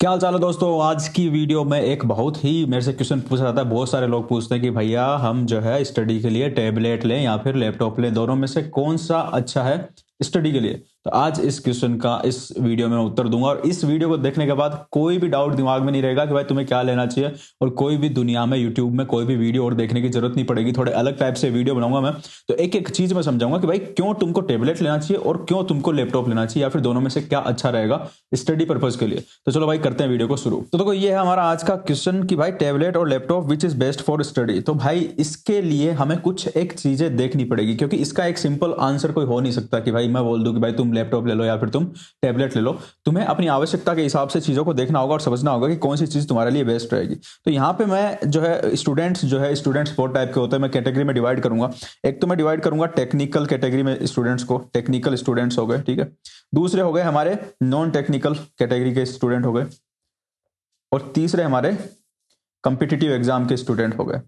क्या हाल चाल है दोस्तों। आज की वीडियो में एक बहुत ही मेरे से क्वेश्चन पूछा जाता है। बहुत सारे लोग पूछते हैं कि भैया हम जो है स्टडी के लिए टैबलेट लें या फिर लैपटॉप लें, दोनों में से कौन सा अच्छा है स्टडी के लिए। तो आज इस क्वेश्चन का इस वीडियो में उत्तर दूंगा और इस वीडियो को देखने के बाद कोई भी डाउट दिमाग में नहीं रहेगा कि भाई तुम्हें क्या लेना चाहिए, और कोई भी दुनिया में यूट्यूब में कोई भी वीडियो और देखने की जरूरत नहीं पड़ेगी। थोड़े अलग टाइप से वीडियो बनाऊंगा मैं, तो एक एक चीज में समझाऊंगा कि भाई क्यों तुमको टैबलेट लेना चाहिए और क्यों तुमको लैपटॉप लेना चाहिए, या फिर दोनों में से क्या अच्छा रहेगा स्टडी पर्पज के लिए। तो चलो भाई करते हैं वीडियो को शुरू। तो देखो ये है हमारा आज का क्वेश्चन कि भाई टैबलेट और laptop which is best for study. तो भाई इसके लिए हमें कुछ एक चीजें देखनी पड़ेगी, क्योंकि इसका एक सिंपल आंसर कोई हो नहीं सकता कि भाई मैं बोल दूं कि भाई तुम लैपटॉप ले लो या फिर तुम टैबलेट ले लो। तुम्हें अपनी आवश्यकता के हिसाब से चीजों को देखना होगा और समझना होगा कि कौन सी चीज तुम्हारे लिए बेस्ट रहेगी। तो यहाँ पे मैं स्टूडेंट्स बहुत टाइप के होते हैं, मैं कैटेगरी में डिवाइड करूंगा। एक तो मैं डिवाइड करूंगा टेक्निकल कैटेगरी में स्टूडेंट्स को, टेक्निकल स्टूडेंट्स हो गए, ठीक है। दूसरे हो गए हमारे नॉन टेक्निकल कैटेगरी के स्टूडेंट हो गए, और तीसरे हमारे कॉम्पिटिटिव एग्जाम के स्टूडेंट हो गए,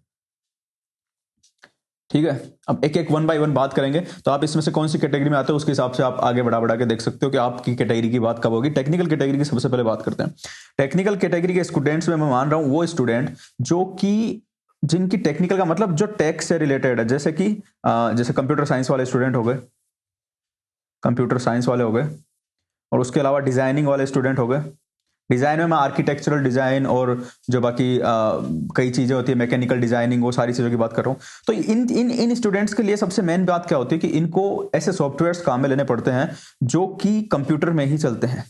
ठीक है। अब एक एक वन बाय वन बात करेंगे, तो आप इसमें से कौन सी कैटेगरी में आते हो उसके हिसाब से आप आगे बढ़ा बढ़ा के देख सकते हो कि आपकी कैटेगरी की बात कब होगी। टेक्निकल कैटेगरी की सबसे पहले बात करते हैं। टेक्निकल कैटेगरी के स्टूडेंट्स में मैं मान रहा हूं वो स्टूडेंट जो कि जिनकी टेक्निकल का मतलब जो टेक से रिलेटेड है, जैसे कंप्यूटर साइंस वाले स्टूडेंट हो गए, कंप्यूटर साइंस वाले हो गए, और उसके अलावा डिजाइनिंग वाले स्टूडेंट हो गए। डिजाइन में मैं आर्किटेक्चरल डिजाइन और जो बाकी कई चीजें होती है, मैकेनिकल डिजाइनिंग, वो सारी चीजों की बात कर रहा हूं। तो इन इन इन स्टूडेंट्स के लिए सबसे मेन बात क्या होती है कि इनको ऐसे सॉफ्टवेयर्स काम में लेने पड़ते हैं जो कि कंप्यूटर में ही चलते हैं,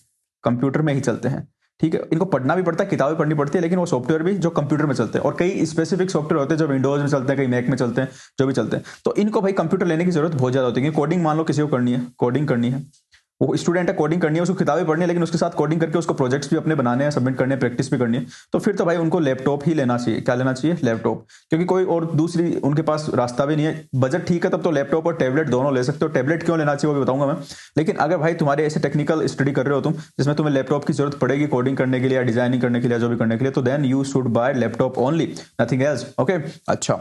कंप्यूटर में ही चलते हैं, ठीक है। इनको पढ़ना भी पड़ता है, किताबें पढ़नी पड़ती है, लेकिन वो सॉफ्टवेयर भी जो कंप्यूटर में चलते हैं, और कई स्पेसिफिक सॉफ्टवेयर होते हैं जो विंडोज में चलते हैं, कई मैक में चलते हैं, जो भी चलते हैं। तो इनको भाई कंप्यूटर लेने की जरूरत बहुत ज्यादा होती है। कोडिंग मान लो किसी को करनी है, कोडिंग करनी है, वो स्टूडेंट है, कोडिंग करनी है, उसको किताबें पढ़नी है, लेकिन उसके साथ कोडिंग करके उसको प्रोजेक्ट्स भी अपने बनाने हैं, सबमिट करने हैं, प्रैक्टिस भी करनी है। तो फिर तो भाई उनको लैपटॉप ही लेना चाहिए। क्या लेना चाहिए? लैपटॉप। क्योंकि कोई और दूसरी उनके पास रास्ता भी नहीं है। बजट ठीक है तब तो लैपटॉप और टैबलेट दोनों ले सकते हो। टैबलेट क्यों लेना चाहिए वो भी बताऊंगा मैं। लेकिन अगर भाई तुम्हारे ऐसे टेक्निकल स्टडी कर रहे हो तुम, जिसमें तुम्हें लैपटॉप की जरूरत पड़ेगी कोडिंग करने के लिए या डिजाइनिंग करने के लिए, जो भी करने के लिए, तो then you should buy laptop only, nothing else. Okay, अच्छा।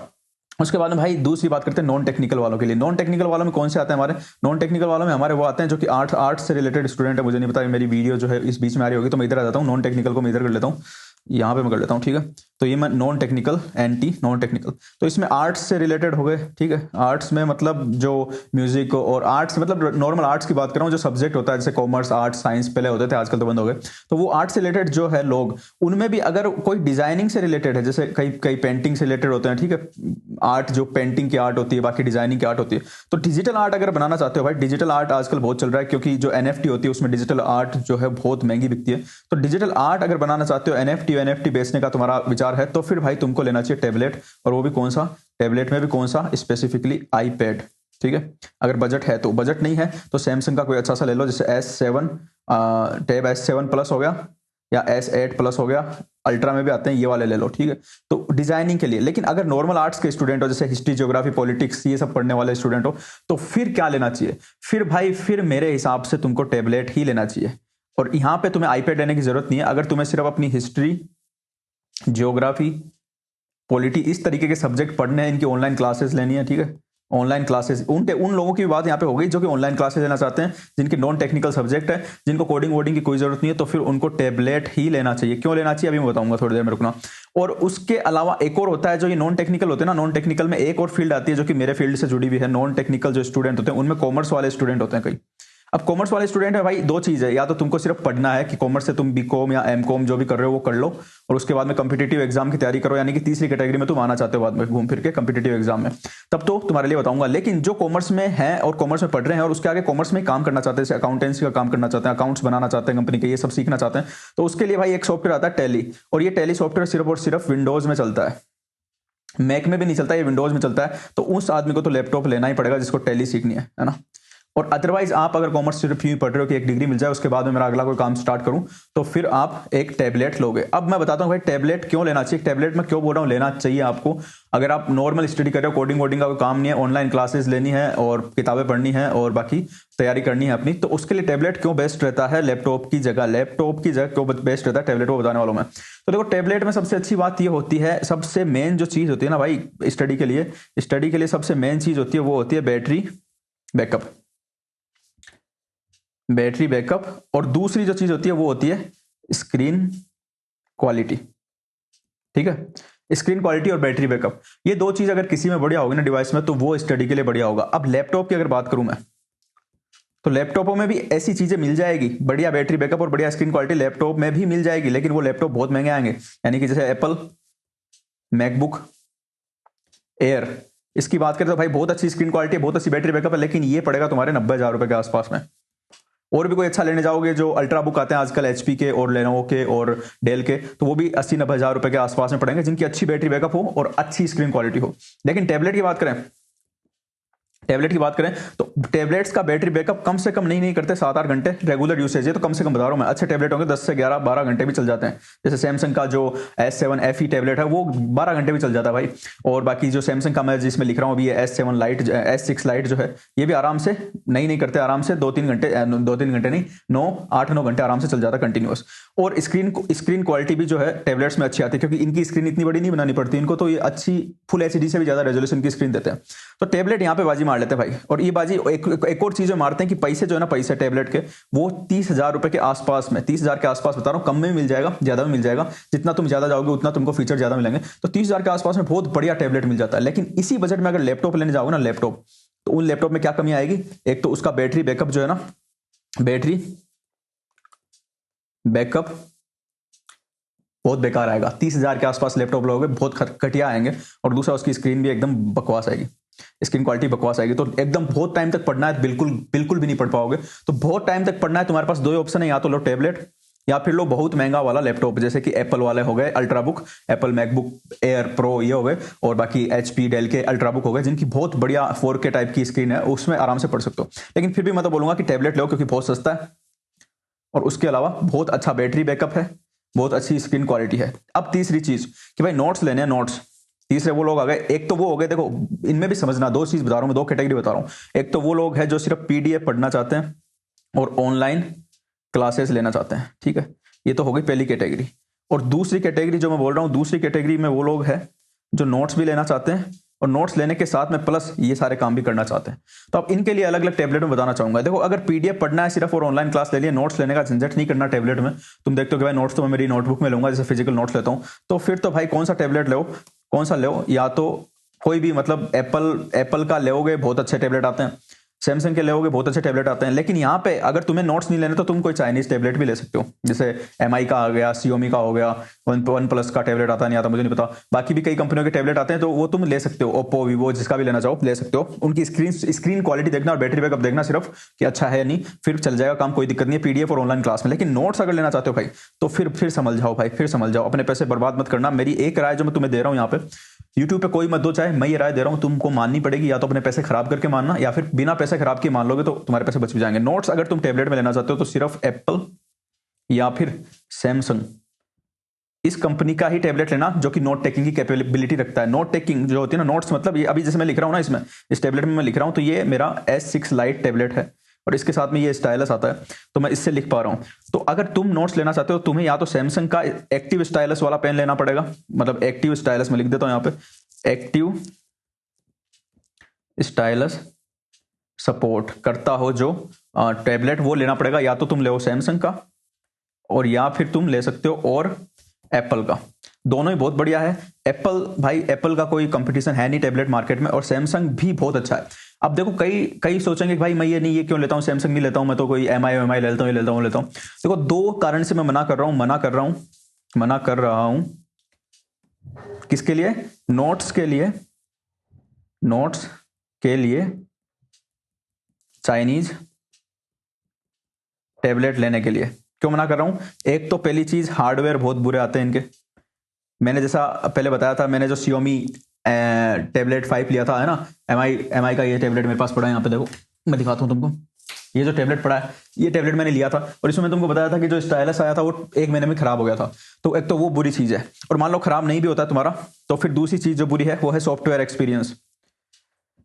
उसके बाद में भाई दूसरी बात करते हैं नॉन टेक्निकल वालों के लिए। नॉन टेक्निकल वालों में कौन से आते हैं हमारे? नॉन टेक्निकल वालों में हमारे वो आते हैं जो कि आर्ट्स से रिलेटेड स्टूडेंट है। मुझे नहीं पता मेरी वीडियो जो है इस बीच में आ रही होगी, तो मैं इधर आ जाता हूँ। नॉन टेक्निकल को मैं इधर कर लेता हूँ, यहाँ पे मैं कर लेता हूँ, ठीक है। तो ये मैं non technical, anti non technical, तो इसमें आर्ट्स से रिलेटेड हो गए, ठीक है। आर्ट्स में मतलब जो म्यूजिक और आर्ट्स मतलब नॉर्मल आर्ट्स की बात कर रहा हूँ, जो सब्जेक्ट होता है, जैसे कॉमर्स, आर्ट्स, साइंस पहले होते थे, आजकल तो बंद हो गए। तो वो आर्ट्स से रिलेटेड जो है लोग, उनमें भी अगर कोई डिजाइनिंग से रिलेटेड है, जैसे कई कई पेंटिंग से रिलेटेड होते हैं, ठीक है। आर्ट जो पेंटिंग की आर्ट होती है, बाकी डिजाइनिंग की आर्ट होती है। तो डिजिटल आर्ट अगर बनाना चाहते हो भाई, डिजिटल आर्ट आजकल बहुत चल रहा है, क्योंकि जो एनएफटी होती है उसमें डिजिटल आर्ट जो है बहुत महंगी बिकती है। तो डिजिटल आर्ट अगर बनाना चाहते हो, एनएफटी बेचने का तुम्हारा विचार है, तो फिर भाई तुमको लेना चाहिए टैबलेट। और वो भी कौन सा? टैबलेट में भी कौन सा? स्पेसिफिकली आईपैड, ठीक है। अगर बजट है तो, बजट नहीं है तो सैमसंग का कोई अच्छा सा ले लो, जैसे S7 टैब S7 प्लस हो गया, या S8 प्लस हो गया। अल्ट्रा में भी आते हैं, ये वाले ले लो, ठीक है। तो डिजाइनिंग के लिए। लेकिन अगर नॉर्मल आर्ट्स के स्टूडेंट हो, जैसे हिस्ट्री, ज्योग्राफी, पॉलिटिक्स, ये सब पढ़ने वाले स्टूडेंट हो, तो फिर क्या लेना चाहिए? फिर भाई फिर मेरे हिसाब से तुमको टैबलेट ही लेना चाहिए। और यहां पे तुम्हें आईपैड लेने की जरूरत नहीं है। अगर तुम्हें सिर्फ अपनी हिस्ट्री, ज्योग्राफी, पॉलिटी, इस तरीके के सब्जेक्ट पढ़ने हैं, इनकी ऑनलाइन क्लासेस लेनी है, ठीक है। ऑनलाइन क्लासेस उन लोगों की बात यहाँ पे हो गई जो कि ऑनलाइन क्लासेस लेना चाहते हैं, जिनके नॉन टेक्निकल सब्जेक्ट है, जिनको कोडिंग वोडिंग की कोई जरूरत नहीं है, तो फिर उनको टैबलेट ही लेना चाहिए। क्यों लेना चाहिए अभी मैं बताऊंगा, थोड़ी देर में रुकना। और उसके अलावा एक और होता है जो ये नॉन टेक्निकल होते हैं ना, नॉन टेक्निकल में एक और फील्ड आती है जो कि मेरे फील्ड से जुड़ी हुई है। नॉन टेक्निकल जो स्टूडेंट होते हैं उनमें कॉमर्स वाले स्टूडेंट होते हैं कई। अब कॉमर्स वाले स्टूडेंट है भाई, दो चीज है, या तो तुमको सिर्फ पढ़ना है कि कॉमर्स से तुम बीकॉम या एमकॉम जो भी कर रहे हो वो कर लो, और उसके बाद में कॉम्पिटिटिव एग्जाम की तैयारी करो, यानी कि तीसरी कैटेगरी में तुम आना चाहते हो बाद में घूम फिर के कॉम्पिटिटिव एग्जाम में, तब तो तुम्हारे लिए बताऊंगा। लेकिन जो कॉमर्स में है और कॉमर्स में पढ़ रहे हैं और उसके आगे कॉमर्स में काम करना चाहते हैं, अकाउंटेंसी का काम करना चाहते हैं, अकाउंट्स बनाना चाहते हैं कंपनी के, ये सब सीखना चाहते हैं, तो उसके लिए भाई एक सॉफ्टवेयर आता है टैली। और ये टैली सॉफ्टवेयर सिर्फ और सिर्फ विंडोज में चलता है, मैक में भी नहीं चलता, ये विंडोज में चलता है। तो उस आदमी को तो लैपटॉप लेना ही पड़ेगा जिसको टैली सीखनी है ना। और अदरवाइज आप अगर कॉमर्स सिर्फ यूं पढ़ रहे हो कि एक डिग्री मिल जाए उसके बाद में मेरा अगला कोई काम स्टार्ट करूं, तो फिर आप एक टैबलेट लोगे। अब मैं बताता हूं भाई टैबलेट क्यों लेना चाहिए, टैबलेट में क्यों बोल रहा हूं लेना चाहिए आपको। अगर आप नॉर्मल स्टडी कर रहे हो, कोडिंग वोडिंग का कोई काम नहीं है, ऑनलाइन क्लासेस लेनी है और किताबें पढ़नी है और बाकी तैयारी करनी है अपनी, तो उसके लिए टैबलेट क्यों बेस्ट रहता है लैपटॉप की जगह। लैपटॉप की जगह क्यों बेस्ट रहता है टैबलेट, वो बताने वालों में। तो देखो टैबलेट में सबसे अच्छी बात ये होती है, सबसे मेन जो चीज होती है ना भाई स्टडी के लिए सबसे मेन चीज होती है वो होती है बैटरी बैकअप। और दूसरी जो चीज होती है वो होती है स्क्रीन क्वालिटी, ठीक है। स्क्रीन क्वालिटी और बैटरी बैकअप, ये दो चीज अगर किसी में बढ़िया होगी ना डिवाइस में, तो वो स्टडी के लिए बढ़िया होगा। अब लैपटॉप की अगर बात करूं मैं, तो लैपटॉपों में भी ऐसी चीजें मिल जाएगी, बढ़िया बैटरी बैकअप और बढ़िया स्क्रीन क्वालिटी लैपटॉप में भी मिल जाएगी, लेकिन वो लैपटॉप बहुत महंगे आएंगे। यानी कि जैसे एप्पल मैकबुक एयर, इसकी बात करें तो भाई बहुत अच्छी स्क्रीन क्वालिटी है, बहुत अच्छी बैटरी बैकअप है, लेकिन ये पड़ेगा तुम्हारे 90,000 रुपए के आसपास में। और भी कोई अच्छा लेने जाओगे जो अल्ट्रा बुक आते हैं आजकल एचपी के और लेनोवो के और डेल के, तो वो भी 80-90,000 रुपए के आसपास में पड़ेंगे, जिनकी अच्छी बैटरी बैकअप हो और अच्छी स्क्रीन क्वालिटी हो। लेकिन टैबलेट की बात करें, तो टैबलेट्स का बैटरी बैकअप कम से कम नहीं करते 7-8 घंटे रेगुलर यूसेज है, तो कम से कम बता रहा हूं मैं, अच्छे टैबलेट होंगे 10 से 11-12 घंटे भी चल जाते हैं। जैसे सैमसंग का जो S7 FE टैबलेट है वो 12 घंटे भी चल जाता है भाई। और बाकी जो सैमसंग का मैं जिसमें लिख रहा हूं अभी S7 लाइट, S6 लाइट जो है, ये भी आराम से नहीं करते, आराम से 2-3 घंटे नहीं, 8-9 घंटे आराम से चल जाता है कंटिन्यूअस। और स्क्रीन क्वालिटी भी जो है टैबलेट्स में अच्छी आती है, क्योंकि इनकी स्क्रीन इतनी बड़ी नहीं बनानी पड़ती इनको, तो ये अच्छी फुल एचडी से भी ज्यादा रेजोल्यूशन की स्क्रीन देते हैं। तो टैबलेट यहाँ पे बाजी मार लेते हैं भाई। और ये बाजी एक और चीज मारते हैं कि पैसे जो है ना, पैसे टैबलेट के वो 30,000 रुपए के आसपास में, 30,000 के आसपास बता रहा हूँ, कम में भी मिल जाएगा, ज्यादा में मिल जाएगा। जितना तुम ज्यादा जाओगे उतना तुमको फीचर ज्यादा मिलेंगे। तो 30,000 के आसपास में बहुत बढ़िया टैबलेट मिल जाता है। लेकिन इसी बजट में अगर लैपटॉप लेने जाओगे ना, लैपटॉप, तो उन लैपटॉप में क्या कमी आएगी? एक तो उसका बैटरी बैकअप जो है ना, बैटरी बैकअप बहुत बेकार आएगा। 30,000 के आसपास लैपटॉप लोगे बहुत घटिया आएंगे। और दूसरा उसकी स्क्रीन भी एकदम बकवास आएगी, स्क्रीन क्वालिटी बकवास आएगी। तो एकदम बहुत टाइम तक पढ़ना है तो बिल्कुल भी नहीं पढ़ पाओगे। तो बहुत टाइम तक पढ़ना है, तुम्हारे पास दो ऑप्शन है, या तो लो टैबलेट या फिर लो बहुत महंगा वाला लैपटॉप, जैसे कि एप्पल वाले हो गए ultrabook, Apple MacBook air pro ये हो गए, और बाकी एचपी डेल के अल्ट्राबुक हो गए, जिनकी बहुत बढ़िया 4K टाइप की स्क्रीन है, उसमें आराम से पढ़ सकते हो। लेकिन फिर भी मैं तो बोलूंगा कि टैबलेट लो, क्योंकि बहुत सस्ता है और उसके अलावा बहुत अच्छा बैटरी बैकअप है, बहुत अच्छी स्क्रीन क्वालिटी है। अब तीसरी चीज कि भाई नोट्स लेने हैं, नोट्स। तीसरे वो लोग आ गए, एक तो वो हो गए, देखो इनमें भी समझना, दो चीज बता रहा हूं मैं, दो कैटेगरी बता रहा हूं। एक तो वो लोग हैं जो सिर्फ पीडीएफ पढ़ना चाहते हैं और ऑनलाइन क्लासेस लेना चाहते हैं, ठीक है, ये तो हो गई पहली कैटेगरी। और दूसरी कैटेगरी जो मैं बोल रहा हूं, दूसरी कैटेगरी में वो लोग हैं जो नोट्स भी लेना चाहते हैं और नोट्स लेने के साथ में प्लस ये सारे काम भी करना चाहते हैं। तो अब इनके लिए अलग अलग टैबलेट में बताना चाहूंगा। देखो अगर पीडीएफ पढ़ना है सिर्फ और ऑनलाइन क्लास ले लिया, नोट्स लेने का झंझट नहीं करना टैबलेट में, तुम देखते हो कि भाई नोट्स तो मैं मेरी नोटबुक में लूंगा, जैसे फिजिकल नोट्स लेता हूं, तो फिर तो भाई कौन सा टैबलेट लो, कौन सा लो, या तो कोई भी, मतलब एप्पल का लोगे बहुत अच्छे टैबलेट आते हैं, सैमसंग के लोगे बहुत अच्छे टैबलेट आते हैं। लेकिन यहाँ पे अगर तुम्हें नोट्स नहीं लेने तो तुम कोई चाइनीज टैबलेट भी ले सकते हो, जैसे एमआई का आ गया, सियोमी का हो गया, वन प्लस का टैबलेट आता नहीं आता मुझे नहीं पता, बाकी भी कई कंपनियों के टैबलेट आते हैं, तो वो तुम ले सकते हो, ओप्पो वीवो जिसका भी लेना चाहो ले सकते हो। उनकी स्क्रीन क्वालिटी देखना और बैटरी बैकअप देखना सिर्फ कि अच्छा है नहीं, फिर चल जाएगा काम, कोई दिक्कत नहीं है पीडीएफ और ऑनलाइन क्लास में। लेकिन नोट्स अगर लेना चाहते हो भाई, तो फिर समझ जाओ भाई, फिर समझ जाओ, अपने पैसे बर्बाद मत करना। मेरी एक राय जो मैं तुम्हें दे रहा हूँ यहाँ पे, यूट्यूब पे कोई मत दो, चाहे मैं ये राय दे रहा हूं तुमको माननी पड़ेगी, या तो अपने पैसे खराब करके मानना, या फिर बिना पैसे खराब किए मान लोगे तो तुम्हारे पैसे बच भी जाएंगे। नोट्स अगर तुम टैबलेट में लेना चाहते हो तो सिर्फ एप्पल या फिर सैमसंग, इस कंपनी का ही टैबलेट लेना जो कि नोट टेकिंग की कैपेबिलिटी रखता है। नोट टेकिंग जो होती है ना, नोट्स मतलब ये अभी जैसे मैं लिख रहा हूं ना, इसमें इस टैबलेट में मैं लिख रहा हूं, तो ये मेरा S6 लाइट टैबलेट है और इसके साथ में ये स्टाइलस आता है, तो मैं इससे लिख पा रहा हूं। तो अगर तुम नोट्स लेना चाहते हो, तुम्हें या तो सैमसंग का एक्टिव स्टाइलस वाला पेन लेना पड़ेगा, मतलब एक्टिव स्टाइलस में लिख देता हूं यहाँ पे, एक्टिव स्टाइलस सपोर्ट करता हो जो टैबलेट, वो लेना पड़ेगा। या तो तुम ले सैमसंग का, और या फिर तुम ले सकते हो और एप्पल का, दोनों ही बहुत बढ़िया है। एप्पल भाई, एप्पल का कोई कंपटीशन है नहीं टैबलेट मार्केट में, और सैमसंग भी बहुत अच्छा है। अब देखो कई सोचेंगे कि भाई मैं ये क्यों लेता हूं, सैमसंग नहीं लेता हूं, मैं तो कोई एमआई लेता हूं, लेता हूं। देखो दो कारण से मैं मना कर रहा हूं किसके लिए? नोट्स के लिए चाइनीज टैबलेट लेने के लिए क्यों मना कर रहा हूं? एक तो पहली चीज, हार्डवेयर बहुत बुरे आते हैं इनके। मैंने जैसा पहले बताया था, मैंने जो Xiaomi टैबलेट 5 लिया था, है ना, एमआई का ये टैबलेट मेरे पास पड़ा है, यहाँ पे देखो मैं दिखाता हूँ तुमको, ये जो टैबलेट पड़ा है, ये टैबलेट मैंने लिया था, और इसमें मैं तुमको बताया था कि जो स्टाइलस आया था वो 1 महीने में खराब हो गया था। तो एक तो वो बुरी चीज है, और मान लो खराब नहीं भी होता तुम्हारा, तो फिर दूसरी चीज जो बुरी है वो है सॉफ्टवेयर एक्सपीरियंस।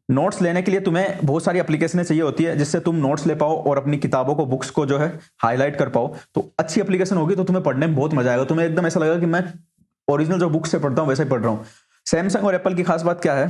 नोट्स लेने के लिए तुम्हें बहुत सारी एप्लीकेशनें चाहिए होती है, जिससे तुम नोट्स ले पाओ और अपनी किताबों को, बुक्स को जो है हाईलाइट कर पाओ। तो अच्छी एप्लीकेशन होगी तो तुम्हें पढ़ने में बहुत मजा आएगा, तुम्हें एकदम ऐसा लगेगा कि मैं ओरिजिनल जो बुक से पढ़ता हूं वैसे ही पढ़ रहा हूं। सैमसंग और एप्पल की खास बात क्या है?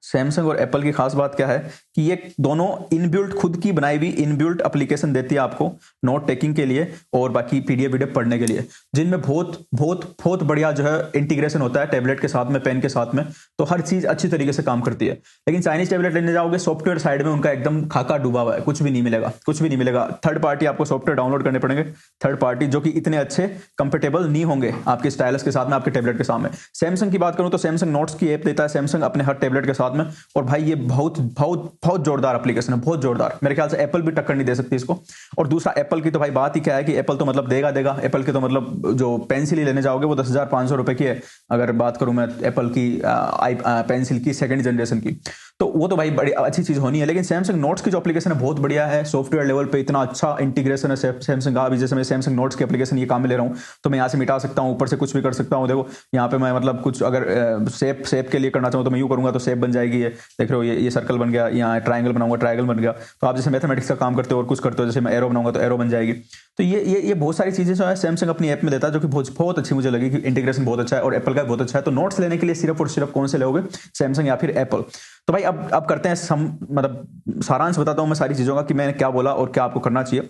सैमसंग और एप्पल की खास बात क्या है कि ये दोनों इनबिल्ट खुद की बनाई हुई इनबिल्ट एप्लीकेशन देती है आपको नोट टेकिंग के लिए और बाकी पीडीएफ वीडियो पढ़ने के लिए, जिनमें बहुत बहुत बहुत बढ़िया जो है इंटीग्रेशन होता है टैबलेट के साथ में, पेन के साथ में, तो हर चीज अच्छी तरीके से काम करती है। लेकिन चाइनीज टैबलेट लेने जाओगे, सॉफ्टवेयर साइड में उनका एकदम खाका डूबा हुआ है, कुछ भी नहीं मिलेगा, कुछ भी नहीं मिलेगा। थर्ड पार्टी आपको सॉफ्टवेयर डाउनलोड करने पड़ेंगे, थर्ड पार्टी, जो कि इतने अच्छे कंफर्टेबल नहीं होंगे आपके स्टाइलस के साथ में, आपके टैबलेट के सामने। सैमसंग की बात करूं तो सैमसंग नोट्स की ऐप देता है सैमसंग अपने हर टैबलेट के साथ में, और भाई ये बहुत बहुत बहुत जोरदार एप्लीकेशन है, बहुत जोरदार। मेरे ख्याल से एप्पल भी टक्कर नहीं दे सकती इसको। और दूसरा एप्पल की तो भाई बात ही क्या है कि एप्पल तो मतलब देगा देगा, एप्पल की तो मतलब जो पेंसिल ही लेने जाओगे वो 10,500 रुपए की है, अगर बात करूं मैं एप्पल की पेंसिल की सेकंड जनरेशन की, तो वो तो भाई बड़ी अच्छी चीज होनी है। लेकिन सैमसंग नोट्स की जो एप्लीकेशन है बहुत बढ़िया है, सॉफ्टवेयर लेवल पे इतना अच्छा इंटीग्रेशन है सैमसंग का। अभी जैसे मैं सैमसंग नोट्स की एप्लीकेशन ये काम में ले रहा हूँ तो मैं यहाँ से मिटा सकता हूँ, ऊपर से कुछ भी कर सकता हूँ। देखो यहाँ पे मैं मतलब कुछ अगर शेप के लिए करना चाहूँ तो मैं यूँ करूंगा तो शेप बन जाएगी, ये देख रहे हो, ये सर्कल बन गया, यहाँ ट्राइंगल बनाऊंगा ट्राइंगल बन गया। तो आप जैसे मैथमेटिक्स का काम करते हो और कुछ करते हो, जैसे मैं एरो बनाऊंगा तो एरो बन जाएगी। तो ये बहुत सारी चीजें जो है सैमसंग अपनी ऐप में देता है, जो कि बहुत अच्छी मुझे लगी कि इंटीग्रेशन बहुत अच्छा है, और एप्पल का बहुत अच्छा है। तो नोट्स लेने के लिए सिर्फ और सिर्फ कौन से लोगे, सैमसंग या फिर एप्पल। तो भाई अब करते हैं मतलब सारांश बताता हूं मैं सारी चीजों का कि मैंने क्या बोला और क्या आपको करना चाहिए।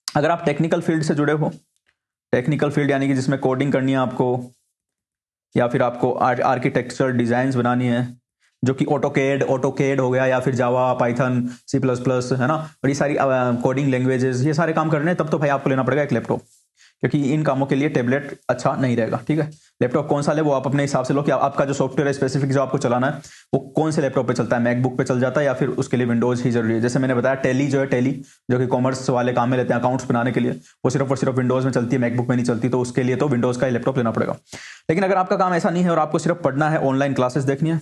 अगर आप टेक्निकल फील्ड से जुड़े हो, टेक्निकल फील्ड यानी कि जिसमें कोडिंग करनी है आपको, या फिर आपको आर्किटेक्चर डिजाइन बनानी है, जो कि ऑटोकेड हो गया, या फिर जावा, पाइथन, C++, है ना, और ये सारी कोडिंग लैंग्वेजेस, ये सारे काम करने हैं, तब तो भाई आपको लेना पड़ेगा एक लैपटॉप, क्योंकि इन कामों के लिए टैबलेट अच्छा नहीं रहेगा। ठीक है, लैपटॉप कौन सा ले वो आप अपने हिसाब से लो कि आपका जो सॉफ्टवेयर है स्पेसिफिक जो आपको चलाना है वो कौन से लैपटॉप पे चलता है, मैकबुक पे चल जाता है या फिर उसके लिए विंडोज ही जरूरी है। जैसे मैंने बताया टैली जो है, टैली जो कि कॉमर्स वाले काम में लेते हैं अकाउंट्स बनाने के लिए, वो सिर्फ और सिर्फ विंडोज में चलती है, मैकबुक में नहीं चलती, तो उसके लिए तो विंडोज का ही लैपटॉप लेना पड़ेगा। लेकिन अगर आपका काम ऐसा नहीं है और आपको सिर्फ पढ़ना है, ऑनलाइन क्लासेस देखनी है,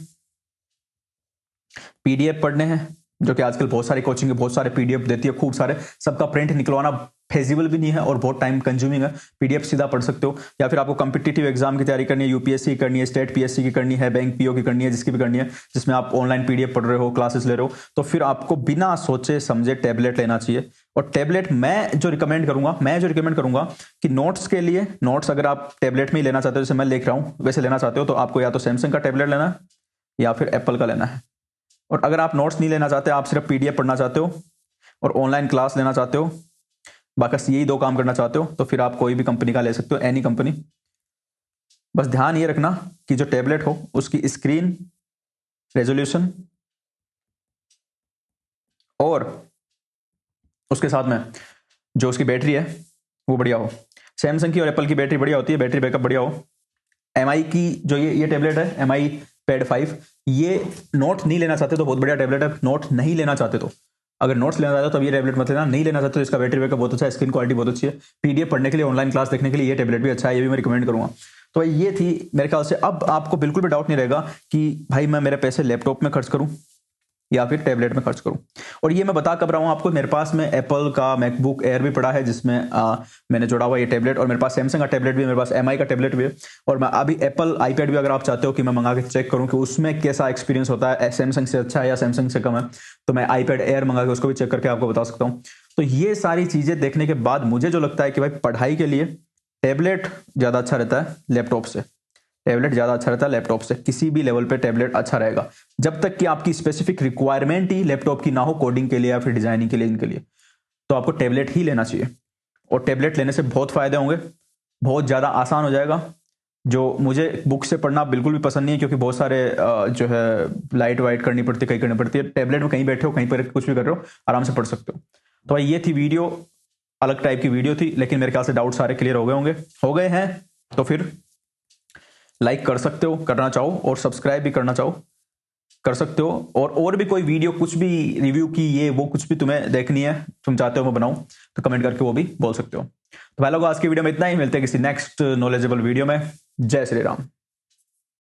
पीडीएफ पढ़ने हैं, जो कि आजकल बहुत सारी कोचिंग बहुत सारे पीडीएफ देती है, खूब सारे, सबका प्रिंट निकलवाना फेजिबल भी नहीं है और बहुत टाइम कंज्यूमिंग है, पीडीएफ सीधा पढ़ सकते हो। या फिर आपको कॉम्पिटिटिव एग्जाम की तैयारी करनी है, यूपीएससी की करनी है, स्टेट पीएससी की करनी है, बैंक पीओ की करनी है, जिसकी भी करनी है, जिसमें आप ऑनलाइन पीडीएफ पढ़ रहे हो, क्लासेस ले रहे हो, तो फिर आपको बिना सोचे समझे टैबलेट लेना चाहिए। और टैबलेट मैं जो रिकमेंड करूंगा कि नोट्स के लिए, नोट्स अगर आप टैबलेट में ही लेना चाहते हो, जैसे मैं लिख रहा हूं वैसे लेना चाहते हो, तो आपको या तो सैमसंग का टैबलेट लेना है या फिर एप्पल का लेना है। और अगर आप नोट्स नहीं लेना चाहते, आप सिर्फ पीडीएफ पढ़ना चाहते हो और ऑनलाइन क्लास लेना चाहते हो, बस यही दो काम करना चाहते हो, तो फिर आप कोई भी कंपनी का ले सकते हो, एनी कंपनी। बस ध्यान ये रखना कि जो टैबलेट हो उसकी स्क्रीन रेजोल्यूशन और उसके साथ में जो उसकी बैटरी है वो बढ़िया हो। सैमसंग की और एप्पल की बैटरी बढ़िया होती है, बैटरी बैकअप बढ़िया हो। एमआई की जो ये टैबलेट है, एमआई पैड 5, ये नोट नहीं लेना चाहते तो बहुत बढ़िया टैबलेट है। नोट नहीं लेना चाहते तो, अगर नोट्स लेना चाहते हो तो ये टैबलेट मत लेना, नहीं लेना चाहते तो इसका बैटरी बैकअप बहुत अच्छा है, स्क्रीन क्वालिटी बहुत अच्छी है, पीडीएफ पढ़ने के लिए, ऑनलाइन क्लास देखने के लिए ये टैबलेट भी अच्छा है, ये भी मैं रिकमेंड करूंगा। तो ये थी मेरे ख्याल से। अब आपको बिल्कुल भी डाउट नहीं रहेगा कि भाई मैं मेरे पैसे लैपटॉप में खर्च करूं या फिर टैबलेट में खर्च करूं। और ये मैं बता कब रहा हूं आपको, मेरे पास में एप्पल का मैकबुक एयर भी पड़ा है जिसमें मैंने जोड़ा हुआ ये टैबलेट, और मेरे पास सैमसंग का टैबलेट भी है, मेरे पास एमआई का टैबलेट भी है, और मैं अभी एप्पल आईपैड भी, अगर आप चाहते हो कि मैं मंगा के चेक करूं कि उसमें कैसा एक्सपीरियंस होता है, सैमसंग से अच्छा है या सैमसंग से कम है, तो मैं आईपैड एयर मंगा के उसको भी चेक करके आपको बता सकता हूं। तो ये सारी चीजें देखने के बाद मुझे जो लगता है कि भाई पढ़ाई के लिए टैबलेट ज्यादा अच्छा रहता है लैपटॉप से, टैबलेट ज्यादा अच्छा रहता है लैपटॉप से, किसी भी लेवल पे टैबलेट अच्छा रहेगा, जब तक कि आपकी स्पेसिफिक रिक्वायरमेंट ही लैपटॉप की ना हो, कोडिंग के लिए या फिर डिजाइनिंग के लिए, इनके लिए तो आपको टैबलेट ही लेना चाहिए। और टैबलेट लेने से बहुत फायदे होंगे, बहुत ज्यादा आसान हो जाएगा। जो मुझे बुक से पढ़ना बिल्कुल भी पसंद नहीं है, क्योंकि बहुत सारे जो है लाइट वाइट करनी पड़ती है, कहीं करनी पड़ती है, टैबलेट में कहीं बैठे हो, कहीं पर कुछ भी कर रहे हो, आराम से पढ़ सकते हो। तो भाई ये थी वीडियो, अलग टाइप की वीडियो थी, लेकिन मेरे ख्याल से डाउट सारे क्लियर हो गए होंगे, हो गए हैं तो फिर लाइक कर सकते हो, करना चाहो, और सब्सक्राइब भी करना चाहो कर सकते हो। और भी कोई वीडियो, कुछ भी रिव्यू की, ये वो कुछ भी तुम्हें देखनी है, तुम चाहते हो मैं बनाऊं, तो कमेंट करके वो भी बोल सकते हो। तो भाई लोग आज की वीडियो में इतना ही, मिलते हैं किसी नेक्स्ट नॉलेजेबल वीडियो में। जय श्री राम।